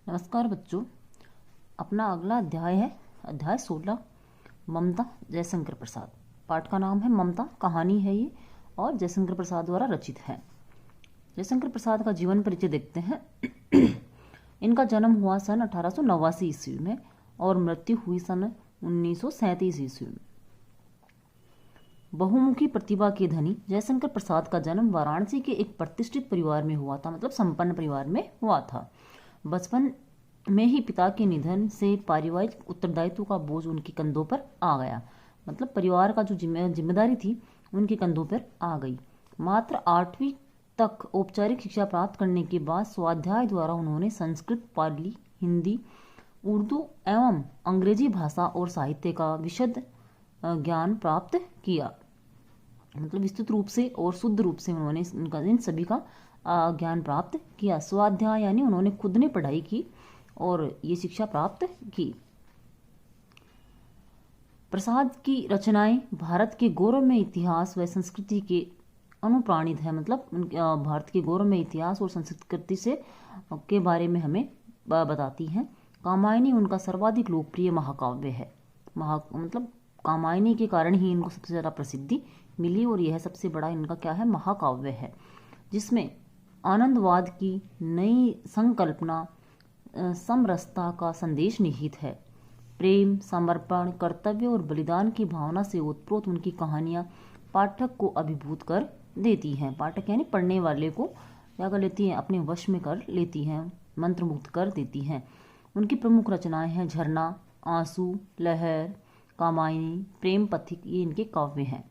नमस्कार बच्चों। अपना अगला अध्याय है अध्याय 16 ममता जयशंकर प्रसाद। पाठ का नाम है ममता, कहानी है ये और जयशंकर प्रसाद द्वारा रचित है। जयशंकर प्रसाद का जीवन परिचय देखते हैं। इनका जन्म हुआ सन 1889 ईस्वी में और मृत्यु हुई सन 1937 ईस्वी में। बहुमुखी प्रतिभा के धनी जयशंकर प्रसाद का जन्म वाराणसी के एक प्रतिष्ठित परिवार में हुआ था, मतलब संपन्न परिवार में हुआ था। बचपन में ही पिता के निधन से पारिवारिक उत्तरदायित्व का बोझ उनके कंधों पर आ गया, मतलब परिवार का जो जिम्मेदारी थी उनके कंधों पर आ गई। मात्र 8वीं तक औपचारिक शिक्षा प्राप्त करने के बाद स्वाध्याय द्वारा उन्होंने संस्कृत, पाली, हिंदी, उर्दू एवं अंग्रेजी भाषा और साहित्य का विशद ज्ञान प्राप्त किया, मतलब विस्तृत रूप से और शुद्ध रूप से उन्होंने इन सभी का ज्ञान प्राप्त किया। स्वाध्याय यानी उन्होंने खुद ने पढ़ाई की और ये शिक्षा प्राप्त की। प्रसाद की रचनाएं भारत के गौरवमय इतिहास व संस्कृति के अनुप्राणित है, मतलब भारत के गौरवमय इतिहास और संस्कृति से के बारे में हमें बताती हैं। कामायनी उनका सर्वाधिक लोकप्रिय महाकाव्य है। मतलब कामायनी के कारण ही इनको सबसे ज़्यादा प्रसिद्धि मिली और यह सबसे बड़ा इनका क्या है, महाकाव्य है, जिसमें आनंदवाद की नई संकल्पना समरसता का संदेश निहित है। प्रेम, समर्पण, कर्तव्य और बलिदान की भावना से ओतप्रोत उनकी कहानियां पाठक को अभिभूत कर देती हैं। पाठक यानी पढ़ने वाले को क्या कर लेती हैं, अपने वश में कर लेती हैं, मंत्रमुग्ध कर देती हैं। उनकी प्रमुख रचनाएं हैं झरना, आंसू, लहर, कामायनी, प्रेम पथिक, ये इनके काव्य हैं।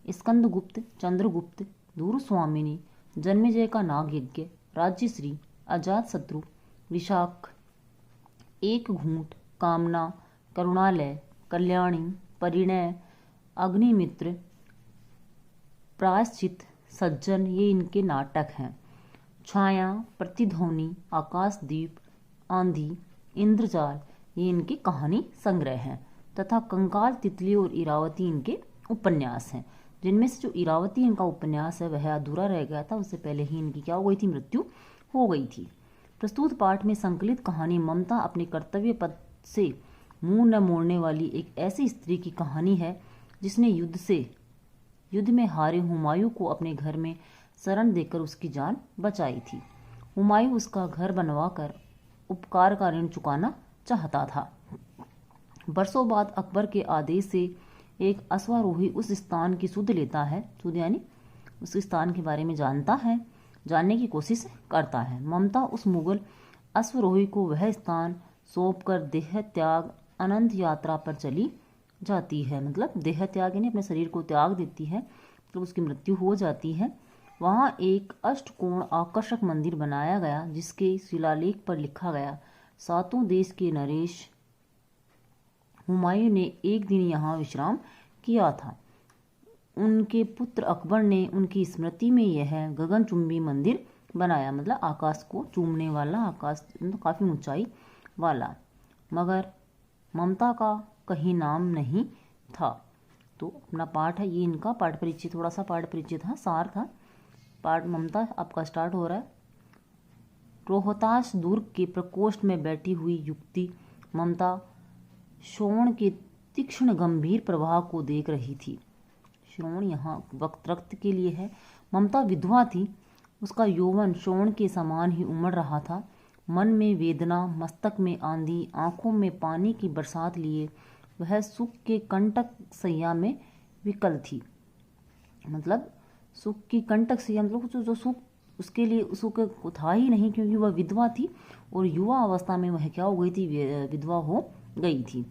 स्कंदगुप्त, चंद्रगुप्त, दूरस्वामिनी, जन्मेजय का नाग यज्ञ, राज्यश्री, अजातशत्रु, विशाख, एक घूंट, कामना, करुणालय, कल्याणी, परिणय, अग्निमित्र, प्रायश्चित, सज्जन, ये इनके नाटक हैं। छाया, प्रतिध्वनि, आकाशदीप, आंधी, इंद्रजाल, ये इनके कहानी संग्रह हैं तथा कंकाल, तितली और इरावती इनके उपन्यास हैं, जिनमें से जो इरावती इनका उपन्यास है वह अधूरा रह गया था, उससे पहले ही इनकी क्या हो गई थी, मृत्यु हो गई थी। प्रस्तुत पाठ में संकलित कहानी ममता अपने कर्तव्य पथ से मुंह न मोड़ने वाली एक ऐसी स्त्री की कहानी है जिसने युद्ध में हारे हुमायूं को अपने घर में शरण देकर उसकी जान बचाई थी। हुमायूं उसका घर बनवाकर उपकार का ऋण चुकाना चाहता था। बरसों बाद अकबर के आदेश से एक अश्वारोही उस स्थान की सुध लेता है, सुध यानी उस स्थान के बारे में जानने की कोशिश करता है। ममता उस मुगल अश्वारोही को वह स्थान सौंपकर देह त्याग अनंत यात्रा पर चली जाती है, मतलब देह त्याग यानी अपने शरीर को त्याग देती है, तो उसकी मृत्यु हो जाती है। वहाँ एक अष्टकोण आकर्षक मंदिर बनाया गया जिसके शिलालेख पर लिखा गया, सातों देश के नरेश हुमायूं ने एक दिन यहाँ विश्राम किया था। उनके पुत्र अकबर ने उनकी स्मृति में यह गगनचुंबी मंदिर बनाया, मतलब आकाश को चूमने वाला, आकाश मतलब काफ़ी ऊंचाई वाला, मगर ममता का कहीं नाम नहीं था। तो अपना पाठ है ये, इनका पाठ परिचय, थोड़ा सा पाठ परिचय था, सार था। पाठ ममता आपका स्टार्ट हो रहा है। रोहतास दुर्ग के प्रकोष्ठ में बैठी हुई युक्ति ममता श्रवण के तीक्ष्ण गंभीर प्रवाह को देख रही थी। श्रवण यहाँ वक्त रक्त के लिए है। ममता विधवा थी, उसका यौवन श्रवण के समान ही उमड़ रहा था। मन में वेदना, मस्तक में आंधी, आंखों में पानी की बरसात लिए वह सुख के कंटक सैया में विकल थी, मतलब सुख की कंटक सैया, मतलब जो सुख उसके लिए सुख था ही नहीं, क्योंकि वह विधवा थी और युवा अवस्था में वह क्या हो गई थी, विधवा हो गई थी।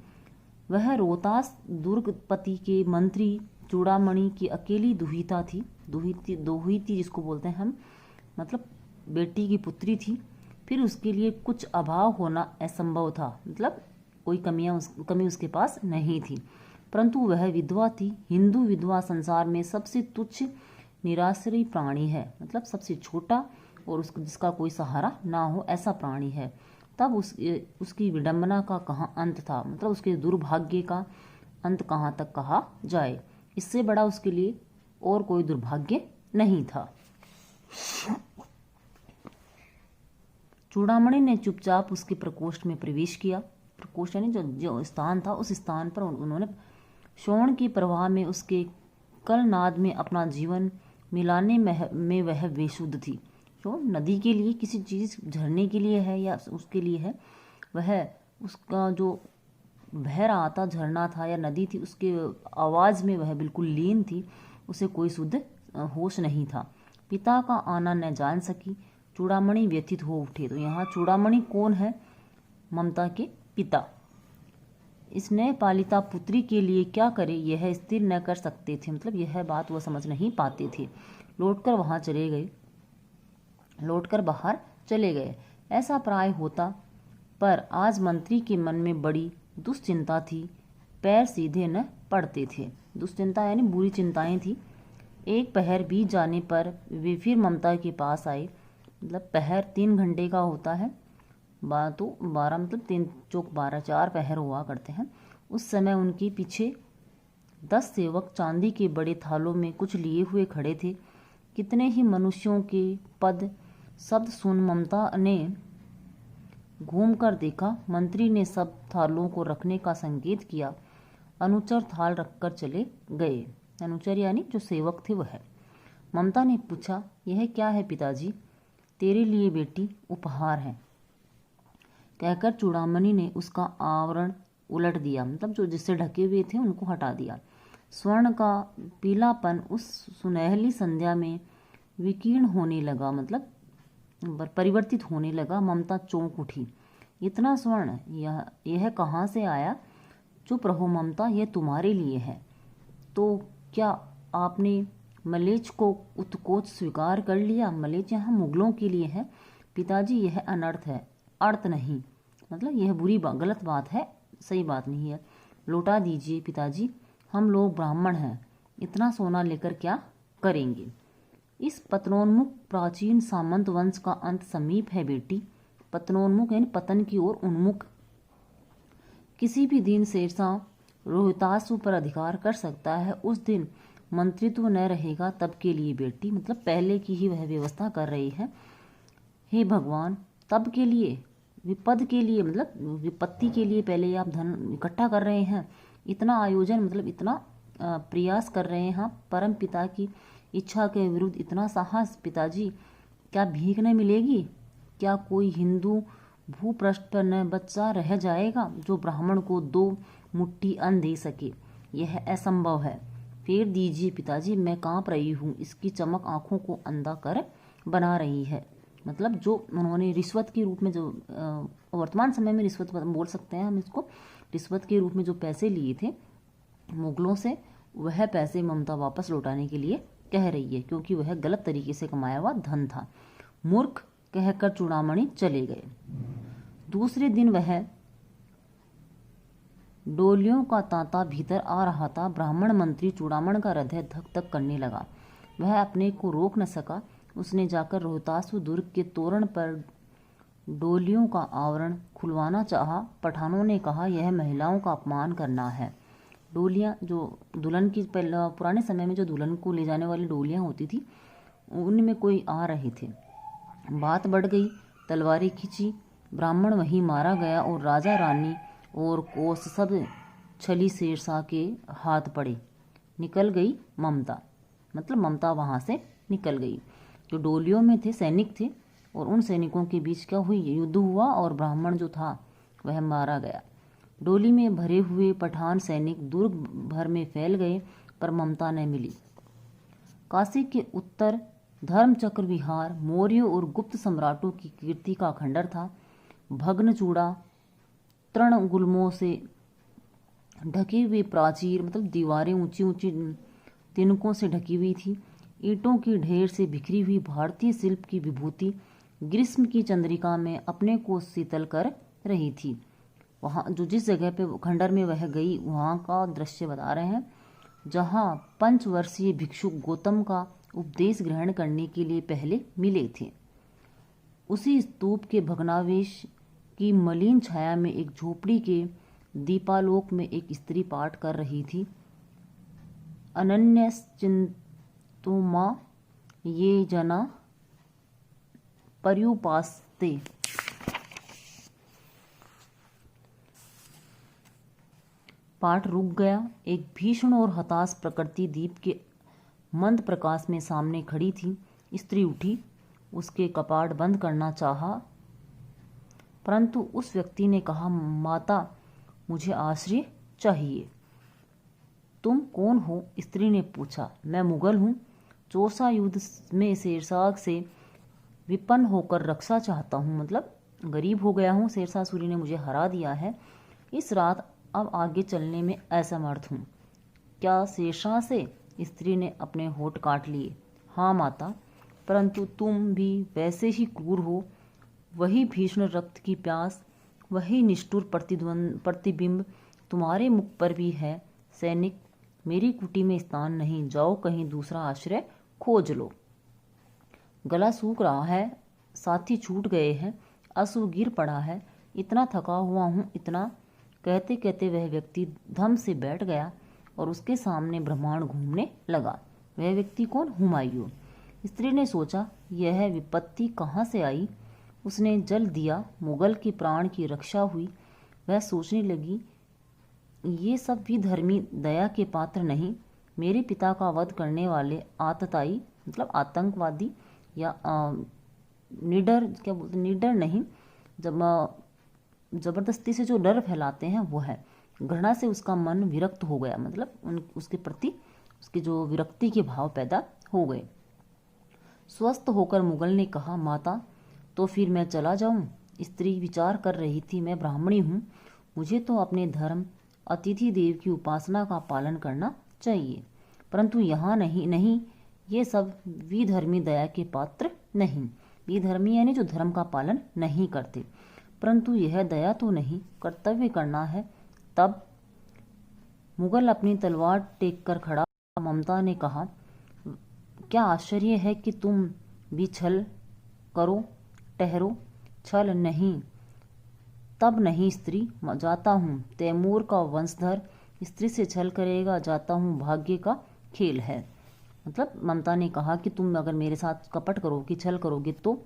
वह रोहतास दुर्गपति के मंत्री चूड़ामणि की अकेली दुहिता थी, दोहिती जिसको बोलते हैं हम, मतलब बेटी की पुत्री थी। फिर उसके लिए कुछ अभाव होना असंभव था, मतलब कोई कमी उसके पास नहीं थी, परंतु वह विधवा थी। हिंदू विधवा संसार में सबसे तुच्छ निराश्रयी प्राणी है, मतलब सबसे छोटा और जिसका कोई सहारा ना हो ऐसा प्राणी है। तब उसकी विडंबना का कहाँ अंत था, मतलब उसके दुर्भाग्य का अंत कहाँ तक कहा जाए, इससे बड़ा उसके लिए और कोई दुर्भाग्य नहीं था। चूड़ामणि ने चुपचाप उसके प्रकोष्ठ में प्रवेश किया। प्रकोष्ठ यानी जो स्थान था, उस स्थान पर उन्होंने श्रवण की प्रवाह में उसके कलनाद में अपना जीवन मिलाने में वह बेसुध थी। जो नदी के लिए किसी चीज़ झरने के लिए है या उसके लिए है, वह उसका जो बह रहा था, झरना था या नदी थी, उसके आवाज़ में वह बिल्कुल लीन थी। उसे कोई शुद्ध होश नहीं था। पिता का आना न जान सकी। चूड़ामणि व्यथित हो उठे। तो यहाँ चूड़ामणि कौन है? ममता के पिता। इस नए पालिता पुत्री के लिए क्या करे यह स्थिर न कर सकते थे। मतलब यह बात वह समझ नहीं पाते थे। लौटकर बाहर चले गए। ऐसा प्राय होता, पर आज मंत्री के मन में बड़ी दुश्चिंता थी। पैर सीधे न पड़ते थे। दुश्चिंता यानी बुरी चिंताएं थी। एक पहर बीत जाने पर वे फिर ममता के पास आए। मतलब पहर 3 घंटे का होता है, तो 12 मतलब 3 चौक 12, 4 पहर हुआ करते हैं। उस समय उनके पीछे 10 सेवक चांदी के बड़े थालों में कुछ लिए हुए खड़े थे। कितने ही मनुष्यों के पद शब्द सुन ममता ने घूमकर देखा। मंत्री ने सब थालों को रखने का संकेत किया। अनुचर थाल रखकर चले गए। अनुचर यानी जो सेवक थे वह। ममता ने पूछा, यह क्या है पिताजी? तेरे लिए बेटी उपहार है, कहकर चूड़ामणि ने उसका आवरण उलट दिया। मतलब जो जिससे ढके हुए थे उनको हटा दिया। स्वर्ण का पीलापन उस सुनहली संध्या में विकीर्ण होने लगा, मतलब परिवर्तित होने लगा। ममता चौंक उठी। इतना स्वर्ण यह कहाँ से आया? चुप रहो ममता, यह तुम्हारे लिए है। तो क्या आपने मलेच्छ को उत्कोच स्वीकार कर लिया? मलेच्छ यहाँ मुगलों के लिए है पिताजी। यह अनर्थ है, अर्थ नहीं। मतलब यह गलत बात है, सही बात नहीं है। लौटा दीजिए पिताजी, हम लोग ब्राह्मण हैं, इतना सोना लेकर क्या करेंगे? इस पतनोन्मुख प्राचीन सामंत वंश का अंत समीप है बेटी। पतनोन्मुख यानी पतन की ओर उन्मुख। किसी भी दिन शेरशाह रोहितासु पर अधिकार कर सकता है। उस दिन मंत्रित्व न रहेगा तब के लिए बेटी। मतलब पहले की ही वह व्यवस्था कर रही है। हे भगवान, तब के लिए, विपद के लिए, मतलब विपत्ति के लिए पहले आप धन इकट्ठा कर रहे हैं। इतना आयोजन, मतलब इतना प्रयास कर रहे हैं परम पिता की इच्छा के विरुद्ध। इतना साहस पिताजी, क्या भीख न मिलेगी? क्या कोई हिंदू भूपृष्ठ पर न बचा रह जाएगा जो ब्राह्मण को 2 मुट्ठी अन्न दे सके? यह असंभव है। फेर दीजिए पिताजी, मैं कांप रही हूँ। इसकी चमक आंखों को अंधा कर बना रही है। मतलब जो उन्होंने रिश्वत के रूप में, जो वर्तमान समय में रिश्वत बोल सकते हैं हम इसको, रिश्वत के रूप में जो पैसे लिए थे मुगलों से, वह पैसे ममता वापस लौटाने के लिए कह रही है, क्योंकि वह गलत तरीके से कमाया हुआ धन था। मूर्ख, कहकर चूड़ामणि चले गए। दूसरे दिन वह डोलियों का तांता भीतर आ रहा था। ब्राह्मण मंत्री चूड़ामण का हृदय धक धक करने लगा। वह अपने को रोक न सका। उसने जाकर रोहतासु दुर्ग के तोरण पर डोलियों का आवरण खुलवाना चाहा। पठानों ने कहा, यह महिलाओं का अपमान करना है। डोलियाँ जो दुल्हन की, पुराने समय में जो दुल्हन को ले जाने वाली डोलियाँ होती थी, उनमें कोई आ रहे थे। बात बढ़ गई, तलवारें खींची, ब्राह्मण वहीं मारा गया और राजा रानी और कोस सब छली शेरशाह के हाथ पड़े। निकल गई ममता। मतलब ममता वहाँ से निकल गई। जो डोलियों में थे सैनिक थे, और उन सैनिकों के बीच क्या हुई, युद्ध हुआ और ब्राह्मण जो था वह मारा गया। डोली में भरे हुए पठान सैनिक दुर्ग भर में फैल गए, पर ममता न मिली। काशी के उत्तर धर्मचक्र विहार मौर्य और गुप्त सम्राटों की कीर्ति का खंडर था। भग्न चूड़ा, तृण गुल्मों से ढके हुए प्राचीर, मतलब दीवारें ऊंची ऊंची तिनकों से ढकी हुई थी। ईंटों की ढेर से बिखरी हुई भारतीय शिल्प की विभूति ग्रीष्म की चंद्रिका में अपने को शीतल कर रही थी। वहाँ जो जिस जगह पे खंडर में वह गई, वहाँ का दृश्य बता रहे हैं, जहाँ 5 वर्षीय भिक्षु गौतम का उपदेश ग्रहण करने के लिए पहले मिले थे। उसी स्तूप के भग्नावशेष की मलिन छाया में एक झोपड़ी के दीपालोक में एक स्त्री पाठ कर रही थी। अनन्यश्चिन्तुमा ये जना पर्युपास्ते। पाठ रुक गया। एक भीषण और हताश प्रकृति दीप के मंद प्रकाश में सामने खड़ी थी। स्त्री उठी, उसके कपाट बंद करना चाहा, परंतु उस व्यक्ति ने कहा, माता, मुझे आश्रय चाहिए। तुम कौन हो? स्त्री ने पूछा। मैं मुगल हूँ, चौसा युद्ध में शेरशाह से विपन्न होकर रक्षा चाहता हूँ, मतलब गरीब हो गया हूँ, शेरशाह सूरी ने मुझे हरा दिया है। इस रात अब आगे चलने में असमर्थ हूँ। क्या शेरशाह से? स्त्री ने अपने होठ काट लिए। हाँ माता, परंतु तुम भी वैसे ही क्रूर हो। वही भीषण रक्त की प्यास, वही निष्ठुर प्रतिबिंब तुम्हारे मुख पर भी है। सैनिक, मेरी कुटी में स्थान नहीं, जाओ कहीं दूसरा आश्रय खोज लो। गला सूख रहा है, साथी छूट गए हैं, आंसू गिर पड़ा है, इतना थका हुआ हूँ, इतना। कहते कहते वह व्यक्ति धम से बैठ गया और उसके सामने ब्रह्मांड घूमने लगा। वह व्यक्ति कौन? हुमायूं। स्त्री ने सोचा, यह विपत्ति कहाँ से आई? उसने जल दिया, मुगल के प्राण की रक्षा हुई। वह सोचने लगी, ये सब भी धर्मी दया के पात्र नहीं। मेरे पिता का वध करने वाले आतताई, मतलब आतंकवादी या निडर, क्या बोलते, निडर नहीं, जब जबरदस्ती से जो डर फैलाते हैं वो है। घृणा से उसका मन विरक्त हो गया, मतलब उसके प्रति उसके जो विरक्ति के भाव पैदा हो गए। स्वस्थ होकर मुगल ने कहा, माता, तो फिर मैं चला जाऊं? स्त्री विचार कर रही थी, मैं ब्राह्मणी हूँ, मुझे तो अपने धर्म अतिथि देव की उपासना का पालन करना चाहिए, परंतु यहाँ नहीं, ये सब विधर्मी दया के पात्र नहीं। विधर्मी यानी जो धर्म का पालन नहीं करते, परंतु यह दया तो नहीं, कर्तव्य करना है। तब मुगल अपनी तलवार टेक कर खड़ा। ममता ने कहा, क्या आश्चर्य है कि तुम भी छल करो, ठहरो। छल नहीं, तब नहीं स्त्री, जाता हूँ। तैमूर का वंशधर स्त्री से छल करेगा? जाता हूँ, भाग्य का खेल है। मतलब ममता ने कहा कि तुम अगर मेरे साथ कपट करोगे, छल करोगे तो।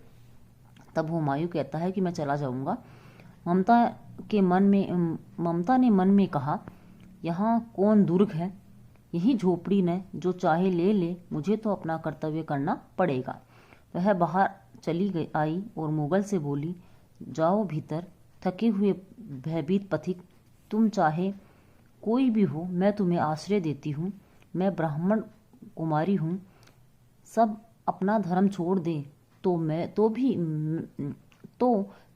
तब हुमायूं कहता है कि मैं चला जाऊँगा। ममता ने मन में कहा, यहाँ कौन दुर्ग है? यही झोपड़ी न, जो चाहे ले ले, मुझे तो अपना कर्तव्य करना पड़ेगा। वह बाहर चली आई और मुगल से बोली, जाओ भीतर। थके हुए भयभीत पथिक, तुम चाहे कोई भी हो, मैं तुम्हें आश्रय देती हूँ। मैं ब्राह्मण कुमारी हूँ, सब अपना धर्म छोड़ दें तो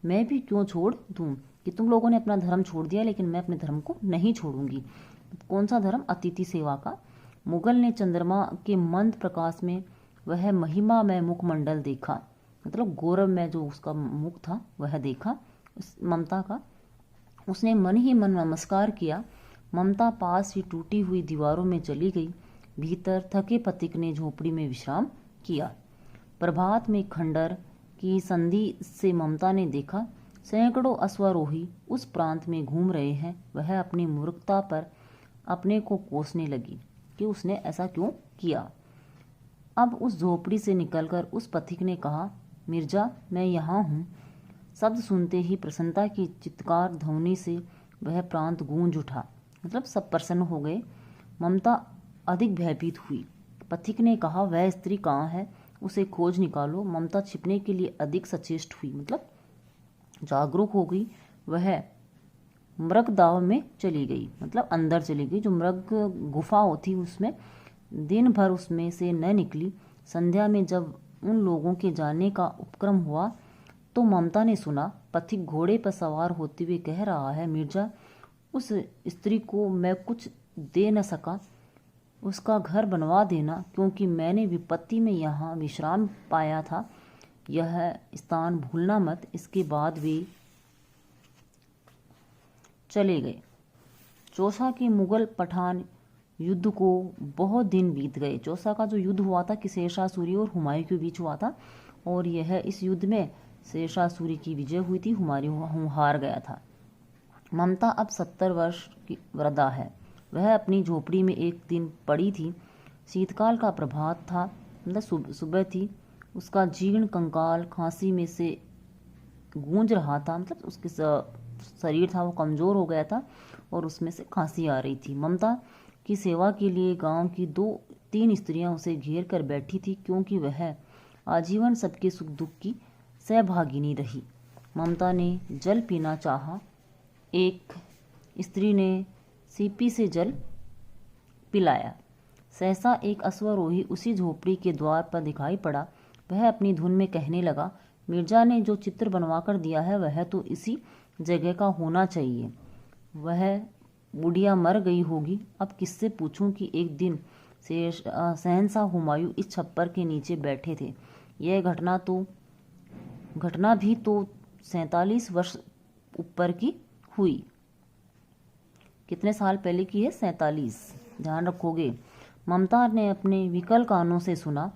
मैं भी क्यों छोड़ दूँ? कि तुम लोगों ने अपना धर्म छोड़ दिया, लेकिन मैं अपने धर्म को नहीं छोड़ूंगी। कौन सा धर्म? अतिथि सेवा का। मुगल ने चंद्रमा के मंद प्रकाश में वह महिमा में मुखमंडल देखा, मतलब गौरव में जो उसका मुख था वह देखा ममता का। उसने मन ही मन नमस्कार किया। ममता पास ही टूटी हुई दीवारों में चली गई। भीतर थके पथिक ने झोपड़ी में विश्राम किया। प्रभात में खंडर की संधि से ममता ने देखा, सैकड़ों अश्वारोही उस प्रांत में घूम रहे हैं। वह अपनी मूर्खता पर अपने को कोसने लगी कि उसने ऐसा क्यों किया। अब उस झोपड़ी से निकलकर उस पथिक ने कहा, मिर्जा, मैं यहाँ हूँ। शब्द सुनते ही प्रसन्नता की चित्कार ध्वनि से वह प्रांत गूंज उठा, मतलब सब प्रसन्न हो गए। ममता अधिक भयभीत हुई। पथिक ने कहा, वह स्त्री कहाँ है? उसे खोज निकालो। ममता छिपने के लिए अधिक सचेष्ट हुई, मतलब जागरूक हो गई। वह मृगदाव में चली गई, मतलब अंदर चली गई। जो मृग गुफा होती उसमें दिन भर उसमें से न निकली। संध्या में जब उन लोगों के जाने का उपक्रम हुआ तो ममता ने सुना, पथिक घोड़े पर सवार होते हुए कह रहा है, मिर्जा, उस स्त्री को मैं कुछ दे न सका, उसका घर बनवा देना, क्योंकि मैंने विपत्ति में यहाँ विश्राम पाया था। यह स्थान भूलना मत। इसके बाद वे चले गए। चौसा के मुगल पठान युद्ध को बहुत दिन बीत गए। चौसा का जो युद्ध हुआ था कि शेरशाह सूरी और हुमायूं के बीच हुआ था, और यह इस युद्ध में शेरशाह सूरी की विजय हुई थी, हुमायूं हार गया था। ममता अब 70 वर्ष की वृद्धा है। वह अपनी झोपड़ी में एक दिन पड़ी थी। शीतकाल का प्रभात था, मतलब सुबह थी। उसका जीर्ण कंकाल खांसी में से गूंज रहा था, मतलब उसके शरीर था वो कमज़ोर हो गया था और उसमें से खांसी आ रही थी। ममता की सेवा के लिए गांव की 2-3 स्त्रियां उसे घेर कर बैठी थी, क्योंकि वह आजीवन सबके सुख दुख की सहभागिनी रही। ममता ने जल पीना चाहा। एक स्त्री ने सीपी से जल पिलाया। सहसा एक अश्वारोही उसी झोपड़ी के द्वार पर दिखाई पड़ा। वह अपनी धुन में कहने लगा, मिर्जा ने जो चित्र बनवा कर दिया है वह तो इसी जगह का होना चाहिए। वह बुढ़िया मर गई होगी। अब किससे पूछूं कि एक दिन शहंशाह हुमायूं इस छप्पर के नीचे बैठे थे। यह घटना भी तो 47 वर्ष ऊपर की हुई। कितने साल पहले की है? 47। ध्यान रखोगे। ममता ने अपने विकल कानों से सुना।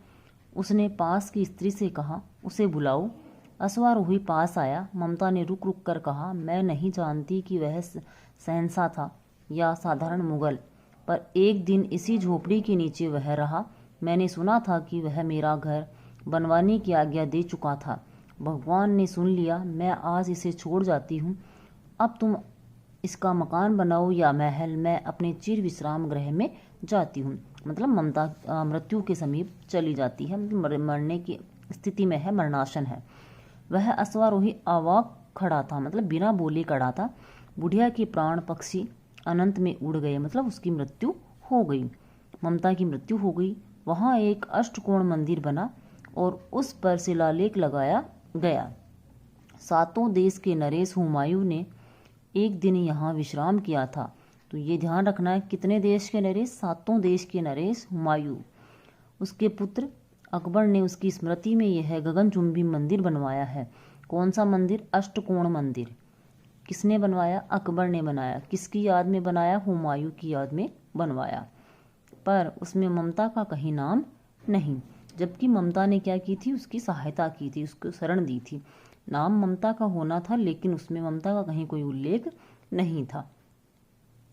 उसने पास की स्त्री से कहा, उसे बुलाओ। अश्वारोही पास आया। ममता ने रुक रुक कर कहा, मैं नहीं जानती कि वह शहंशाह था या साधारण मुगल, पर एक दिन इसी झोपड़ी के नीचे वह रहा। मैंने सुना था कि वह मेरा घर बनवाने की आज्ञा दे चुका था। भगवान ने सुन लिया। मैं आज इसे छोड़ जाती हूँ। अब तुम इसका मकान बनाओ या महल, मैं अपने चिर विश्राम गृह में जाती हूँ। मतलब ममता मृत्यु के समीप चली जाती है, मरने की स्थिति में है, मरणासन है। वह अश्वारोही अवाक खड़ा था, मतलब बिना बोले खड़ा था। बुढ़िया के प्राण पक्षी अनंत में उड़ गए, मतलब उसकी मृत्यु हो गई। ममता की मृत्यु हो गई। वहाँ एक अष्टकोण मंदिर बना और उस पर शिलालेख लगाया गया। 7 देश के नरेश हुमायूं ने एक दिन यहाँ विश्राम किया था। तो ये ध्यान रखना है, कितने देश के नरेश? 7 देश के नरेश हुमायूं। उसके पुत्र अकबर ने उसकी स्मृति में यह गगनचुंबी मंदिर बनवाया है। कौन सा मंदिर? अष्टकोण मंदिर। किसने बनवाया? अकबर ने बनाया। किसकी याद में बनाया? हुमायूं की याद में बनवाया। पर उसमें ममता का कहीं नाम नहीं, जबकि ममता ने क्या की थी? उसकी सहायता की थी, उसको शरण दी थी। नाम ममता का होना था, लेकिन उसमें ममता का कहीं कोई उल्लेख नहीं था।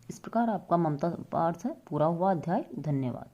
इस प्रकार आपका ममता पाठ से पूरा हुआ अध्याय। धन्यवाद।